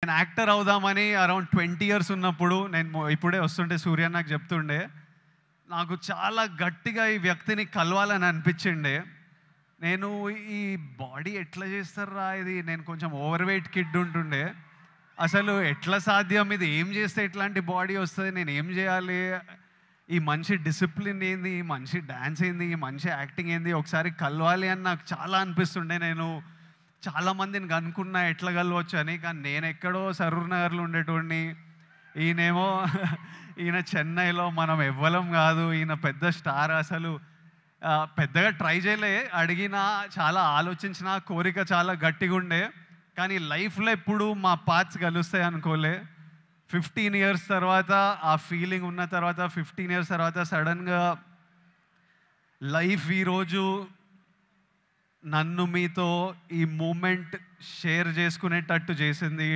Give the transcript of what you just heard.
నేను యాక్టర్ అవుదామని around 20 years ఉన్నప్పుడు నేను ఇప్పుడే వస్తుంటే సూర్య నాకు చెప్తుండే, నాకు చాలా గట్టిగా ఈ వ్యక్తిని కలవాలని అనిపించిండే. నేను ఈ బాడీ ఎట్లా చేస్తారా ఇది, నేను కొంచెం ఓవర్ వెయిట్ కిడ్ ఉంటుండే. అసలు ఎట్లా సాధ్యం, ఇది ఏం చేస్తే ఇట్లాంటి బాడీ వస్తుంది, నేను ఏం చేయాలి, ఈ మనిషి డిసిప్లిన్ ఏంది, ఈ మనిషి డ్యాన్స్ ఏంది, ఈ మనిషి యాక్టింగ్ ఏంది, ఒకసారి కలవాలి అని నాకు చాలా అనిపిస్తుండే. నేను చాలామందిని కనుక్కున్నా ఎట్లా కలవచ్చు అని, కానీ నేను ఎక్కడో సరూర్ నగర్లో ఉండేటోడిని, ఈయనేమో ఈయన చెన్నైలో, మనం ఎవ్వలం కాదు, ఈయన పెద్ద స్టార్. అసలు పెద్దగా ట్రై చేయలే, అడిగినా చాలా ఆలోచించిన, కోరిక చాలా గట్టిగా ఉండే, కానీ లైఫ్లో ఎప్పుడు మా పాత్స్ కలుస్తాయి అనుకోలే. 15 ఇయర్స్ తర్వాత ఆ ఫీలింగ్ ఉన్న తర్వాత, 15 ఇయర్స్ తర్వాత సడన్గా లైఫ్ ఈరోజు నన్ను మీతో ఈ మూమెంట్ షేర్ చేసుకునేటట్టు చేసింది.